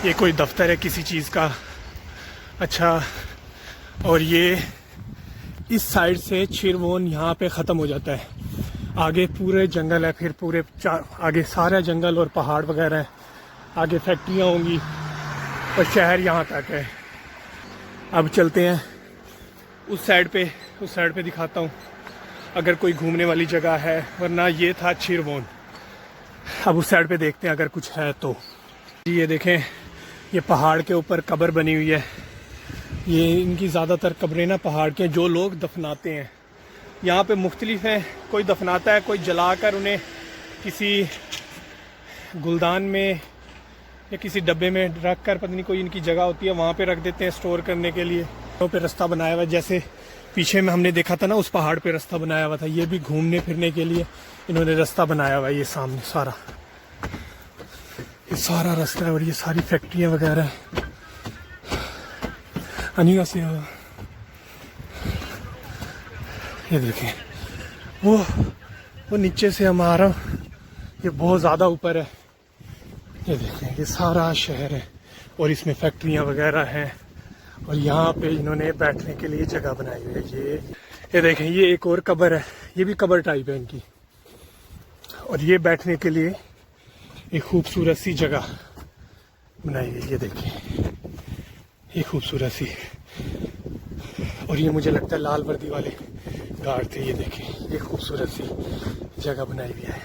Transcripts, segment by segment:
ये कोई दफ्तर है किसी चीज़ का। अच्छा, और ये इस साइड से छिरवोन यहाँ पे ख़त्म हो जाता है। आगे पूरे जंगल है, फिर पूरे आगे सारा जंगल और पहाड़ वगैरह है। आगे फैक्ट्रियाँ होंगी और शहर यहाँ तक है। अब चलते हैं उस साइड पे दिखाता हूँ अगर कोई घूमने वाली जगह है, वरना ये था छिरवोन। अब उस साइड पे देखते हैं अगर कुछ है तो। ये देखें, ये पहाड़ के ऊपर कब्र बनी हुई है। ये इनकी ज़्यादातर कब्रें ना पहाड़ के जो लोग दफनाते हैं। यहाँ पे मुख्तलिफ हैं, कोई दफनाता है, कोई जलाकर उन्हें किसी गुलदान में या किसी डब्बे में रख कर, पता नहीं कोई इनकी जगह होती है वहाँ पे रख देते हैं स्टोर करने के लिए। वहाँ पे रास्ता बनाया हुआ है, जैसे पीछे में हमने देखा था ना उस पहाड़ पे रास्ता बनाया हुआ था। ये भी घूमने फिरने के लिए इन्होंने रास्ता बनाया हुआ है। ये सामने ये सारा रास्ता है और ये सारी फैक्ट्रियाँ वगैरह हैं। अनिया से ये देखें, वो नीचे से हम आ रहा हूँ, ये बहुत ज़्यादा ऊपर है। ये देखें, ये सारा शहर है और इसमें फैक्ट्रियाँ वगैरह हैं और यहाँ पे इन्होंने बैठने के लिए जगह बनाई हुई है। ये देखें, ये एक और कब्र है, ये भी कब्र टाइप है इनकी। और ये बैठने के लिए एक खूबसूरत सी जगह बनाई हुई है। ये देखें, ये खूबसूरत सी, और ये मुझे लगता है लाल वर्दी वाले गार्ड थे। ये देखें, ये खूबसूरत सी जगह बनाई हुई है।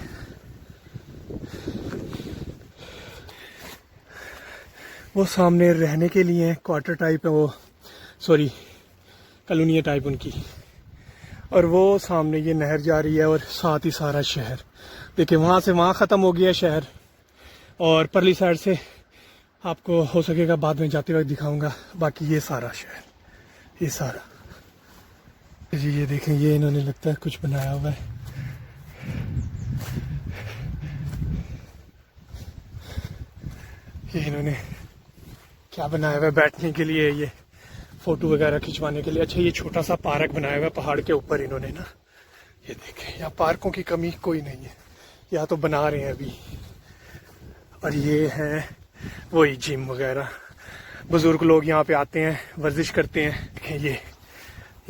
वो सामने रहने के लिए क्वार्टर टाइप है, वो सॉरी कॉलोनी टाइप उनकी। और वो सामने ये नहर जा रही है और साथ ही सारा शहर। देखिए, वहाँ से वहाँ ख़त्म हो गया शहर और परली साइड से आपको हो सकेगा बाद में जाते वक्त दिखाऊंगा। बाकी ये सारा शहर, ये सारा जी। ये देखें, ये इन्होंने लगता है कुछ बनाया हुआ है। ये इन्होंने क्या बनाया हुआ है बैठने के लिए, ये फोटो वगैरह खिंचवाने के लिए। अच्छा, ये छोटा सा पार्क बनाया हुआ है पहाड़ के ऊपर इन्होंने ना। ये देखें, यहाँ पार्कों की कमी कोई नहीं है, या तो बना रहे हैं अभी। और ये है वही जिम वगैरह, बुजुर्ग लोग यहाँ पे आते हैं, वर्जिश करते हैं। देखें,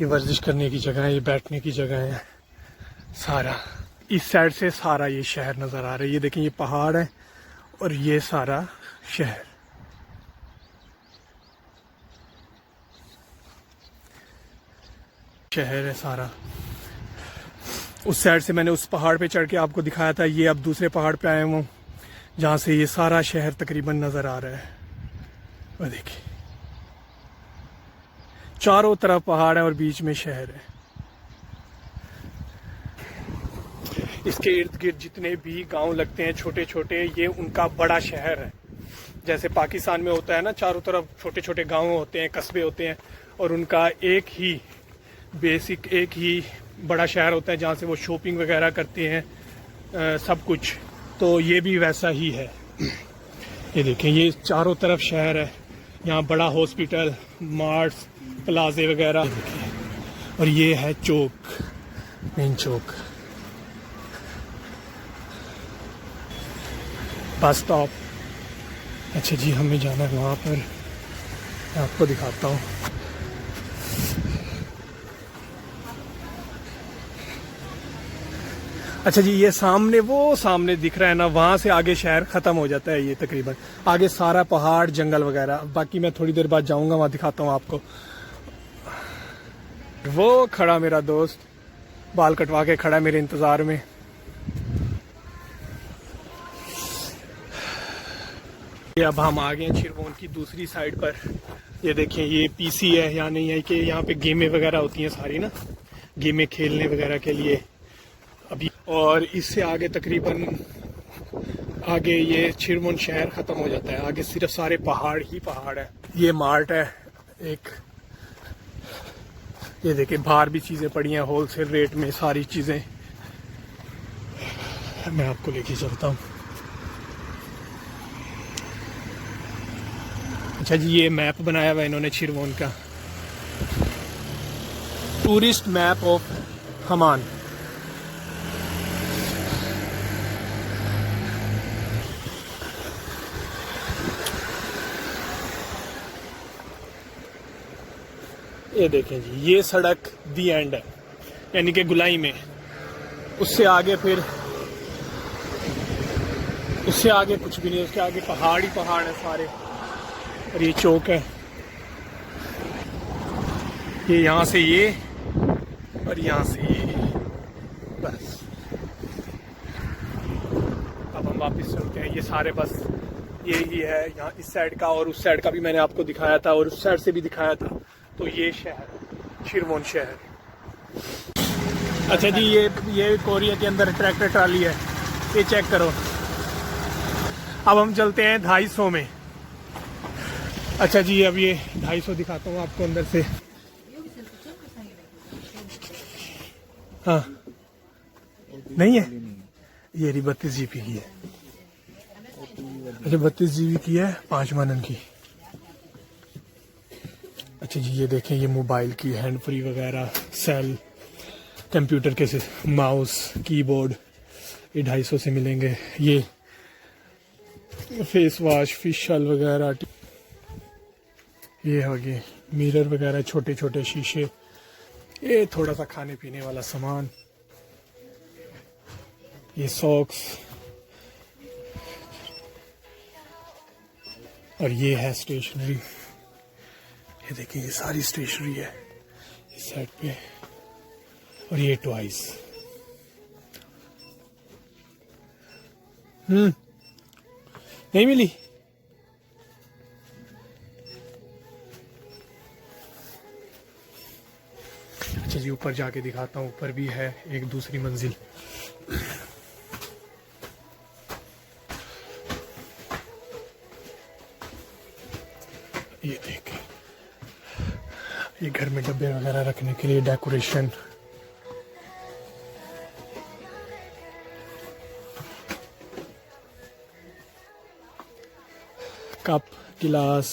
ये वर्जिश करने की जगह है, ये बैठने की जगह है। सारा इस साइड से सारा ये शहर नज़र आ रहा है। ये देखें, ये पहाड़ है और ये सारा शहर। शहर है सारा। उस साइड से मैंने उस पहाड़ पे चढ़ के आपको दिखाया था। ये अब दूसरे पहाड़ पे आया हूँ जहाँ से ये सारा शहर तकरीबन नज़र आ रहा है। वो देखिए, चारों तरफ पहाड़ है और बीच में शहर है। इसके इर्द गिर्द जितने भी गांव लगते हैं छोटे छोटे, ये उनका बड़ा शहर है। जैसे पाकिस्तान में होता है ना, चारों तरफ छोटे छोटे गांव होते हैं, कस्बे होते हैं, और उनका एक ही बेसिक, एक ही बड़ा शहर होता है जहाँ से वो शॉपिंग वगैरह करते हैं, सब कुछ। तो ये भी वैसा ही है। ये देखें, ये चारों तरफ शहर है, यहाँ बड़ा हॉस्पिटल, मार्ट्स, प्लाजे वगैरह। और ये है चौक, मेन चौक, बस स्टॉप। अच्छा जी, हमें जाना है वहाँ पर, मैं आपको दिखाता हूँ। अच्छा जी, ये सामने, वो सामने दिख रहा है ना, वहाँ से आगे शहर ख़त्म हो जाता है। ये तकरीबन आगे सारा पहाड़, जंगल वगैरह। बाकी मैं थोड़ी देर बाद जाऊँगा, वहाँ दिखाता हूँ आपको। वो खड़ा मेरा दोस्त, बाल कटवा के खड़ा मेरे इंतज़ार में। ये अब हम आ गए हैं छिरवोन की दूसरी साइड पर। ये देखें, ये पीसी है, या नहीं है कि यहाँ पे गेमें वगैरह होती हैं सारी ना, गेमें खेलने वगैरह के लिए अभी। और इससे आगे तकरीबन आगे ये छिरवोन शहर ख़त्म हो जाता है। आगे सिर्फ सारे पहाड़ ही पहाड़ है। ये मार्ट है एक। ये देखिए, बाहर भी चीज़ें पड़ी हैं होलसेल रेट में, सारी चीज़ें। मैं आपको लेके चलता हूँ। अच्छा जी, ये मैप बनाया हुआ है इन्होंने छिरवोन का, टूरिस्ट मैप ऑफ हमान। ये देखें जी, ये सड़क दी एंड है, यानी कि गुलाई में। उससे आगे कुछ भी नहीं, उसके आगे पहाड़ ही पहाड़ है सारे। और ये चौक है, ये यहाँ से ये और यहाँ से ये, बस। अब हम वापस चलते हैं। ये सारे बस यही है यहाँ, इस साइड का और उस साइड का भी मैंने आपको दिखाया था, और उस साइड से भी दिखाया था। तो ये शहर शिरवोन शहर। अच्छा जी, ये कोरिया के अंदर ट्रैक्टर ट्राली है, ये चेक करो। अब हम चलते हैं 250 में। अच्छा जी, अब ये 250 दिखाता हूँ आपको अंदर से। हाँ नहीं है, ये रही 32 GB की है। अच्छा 32 GB की है, 5 मानन की। अच्छा जी, ये देखें, ये मोबाइल की हैंड फ्री वगैरह, सेल, कंप्यूटर के से माउस, कीबोर्ड, ये 250 से मिलेंगे। ये फेस वॉश, फेशियल वगैरह, ये हो गए मिरर वगैरह, छोटे छोटे शीशे, ये थोड़ा सा खाने पीने वाला सामान, ये सॉक्स, और ये है स्टेशनरी। ये देखिए, ये सारी स्टेशनरी है इस साइड पे। और ये टॉयज। नहीं मिली। अच्छा जी, ऊपर जाके दिखाता हूँ। ऊपर भी है एक दूसरी मंजिल। ये देख, ये घर में डब्बे वगैरह रखने के लिए डेकोरेशन। कप, गिलास,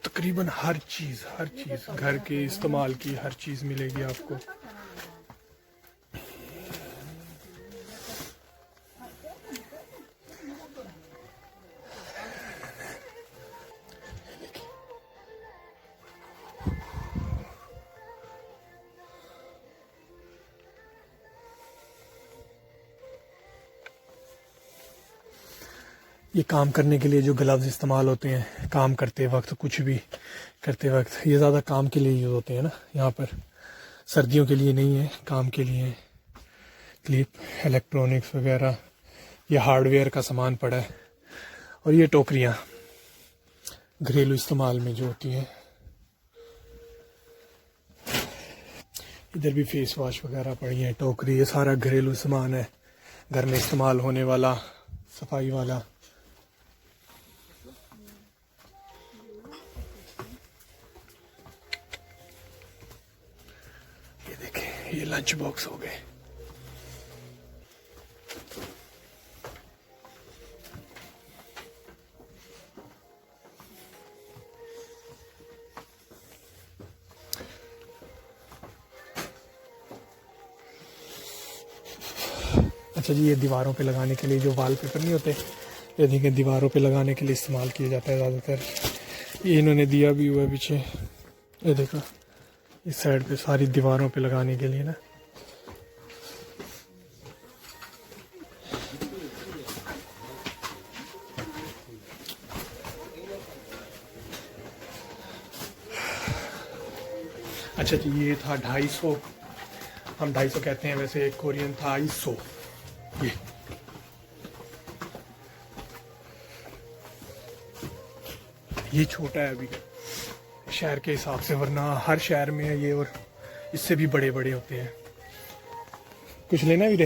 तकरीबन हर चीज घर के इस्तेमाल की हर चीज मिलेगी आपको। ये काम करने के लिए जो ग्लव्स इस्तेमाल होते हैं काम करते वक्त, कुछ भी करते वक्त, ये ज़्यादा काम के लिए यूज़ होते हैं ना। यहाँ पर सर्दियों के लिए नहीं है, काम के लिए। क्लिप, इलेक्ट्रॉनिक्स वगैरह, ये हार्डवेयर का सामान पड़ा है। और ये टोकरियाँ घरेलू इस्तेमाल में जो होती हैं। इधर भी फेस वॉश वगैरह पड़ी है, टोकरी, ये सारा घरेलू सामान है, घर में इस्तेमाल होने वाला, सफाई वाला। ये देखें, ये लंच बॉक्स हो गए। अच्छा जी, ये दीवारों पे लगाने के लिए जो वॉलपेपर नहीं होते, ये देखिए दीवारों पे लगाने के लिए इस्तेमाल किया जाता है ज़्यादातर। ये इन्होंने दिया भी हुआ है पीछे, ये देखो, इस साइड पे सारी दीवारों पे लगाने के लिए ना। अच्छा जी, ये था 250, हम 250 कहते हैं, वैसे कोरियन था 250। ये छोटा है अभी शहर के हिसाब से, वरना हर शहर में है ये, और इससे भी बड़े बड़े होते हैं। कुछ लेना वीरे?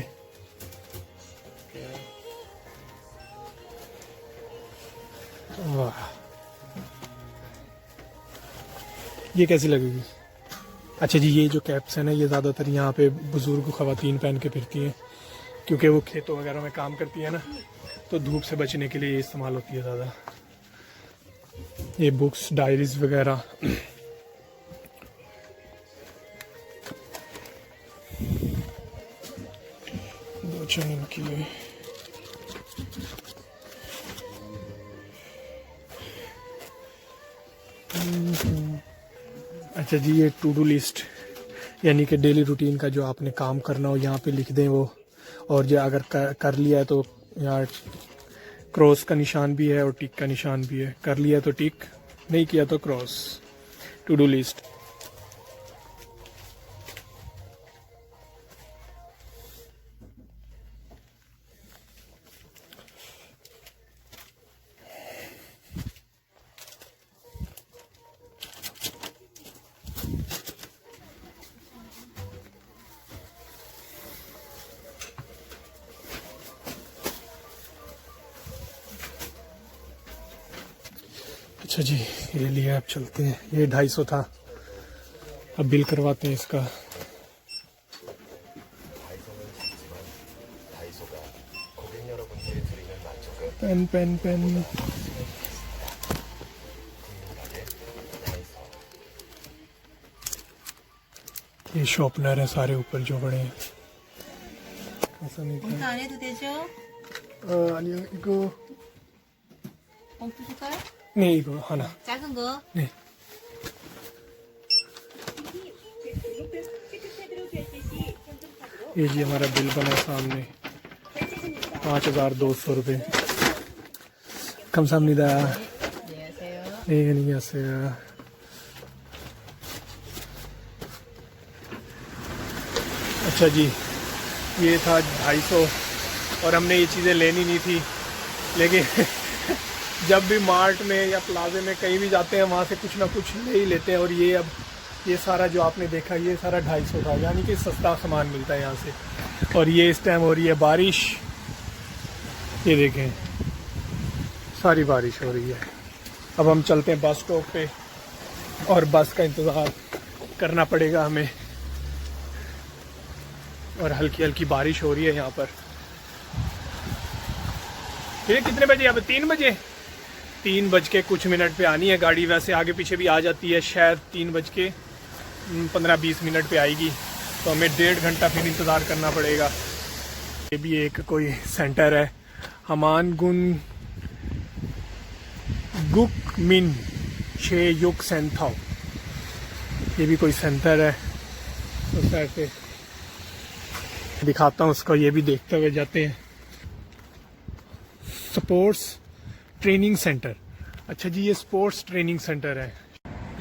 वाह, ये कैसी लगेगी? अच्छा जी, ये जो कैप्स है ना, ये ज़्यादातर यहाँ पे बुजुर्ग ख़वातीन पहन के फिरती हैं, क्योंकि वो खेतों वगैरह में काम करती है ना, तो धूप से बचने के लिए इस्तेमाल होती है ज़्यादा। ये बुक्स, डायरीज वगैरह। दो चैनल की अच्छा जी, ये टू डू लिस्ट यानी कि डेली रूटीन का जो आपने काम करना हो यहाँ पे लिख दें वो, और जो अगर कर लिया है तो यहाँ क्रॉस का निशान भी है और टिक का निशान भी है। कर लिया तो टिक, नहीं किया तो क्रॉस। To do list. अच्छा जी, ये लिया, अब चलते हैं। ये 250 था, अब बिल करवाते हैं इसका। Pen pen pen. ये शॉर्पनर है सारे ऊपर जो बड़े हैं। ऐसा नहीं 봉투 안 해도 되죠? 아니요, 이거 봉투 줄까요? 네, 이거 하나. 작은 거? 네. ये जी हमारा बिल बना सामने, 5,200 रुपये। 감사합니다. 안녕하세요. 네, 안녕하세요. अच्छा जी, ये था 250 और हमने ये चीज़ें लेनी नहीं थी, लेकिन जब भी मार्ट में या प्लाजे में कहीं भी जाते हैं वहाँ से कुछ ना कुछ ले ही लेते हैं। और ये अब ये सारा जो आपने देखा ये सारा 250 था, यानी कि सस्ता सामान मिलता है यहाँ से। और ये इस टाइम हो रही है बारिश, ये देखें सारी बारिश हो रही है। अब हम चलते हैं बस स्टॉप पे और बस का इंतज़ार करना पड़ेगा हमें। और हल्की हल्की बारिश हो रही है यहाँ पर। ये कितने बजे? अब 3 बजे, 3 बज के कुछ मिनट पे आनी है गाड़ी। वैसे आगे पीछे भी आ जाती है, शायद 3 बज के 15-20 मिनट पे आएगी, तो हमें 1.5 घंटा फिर इंतज़ार करना पड़ेगा। ये भी एक कोई सेंटर है, हमानगुन गुक मिन शे युक सेंथाओ, ये भी कोई सेंटर है। उस साइड पे दिखाता हूँ उसको, ये भी देखते हुए जाते हैं। Sports training centre. अच्छा जी, ये स्पोर्ट्स ट्रेनिंग सेंटर है।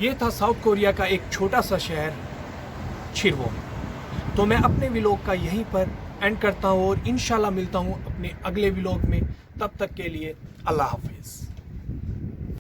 ये था साउथ कोरिया का एक छोटा सा शहर छिरवोन। तो मैं अपने व्लॉग का यहीं पर एंड करता हूँ और इंशाल्लाह मिलता हूँ अपने अगले व्लॉग में। तब तक के लिए अल्लाह हाफिज़।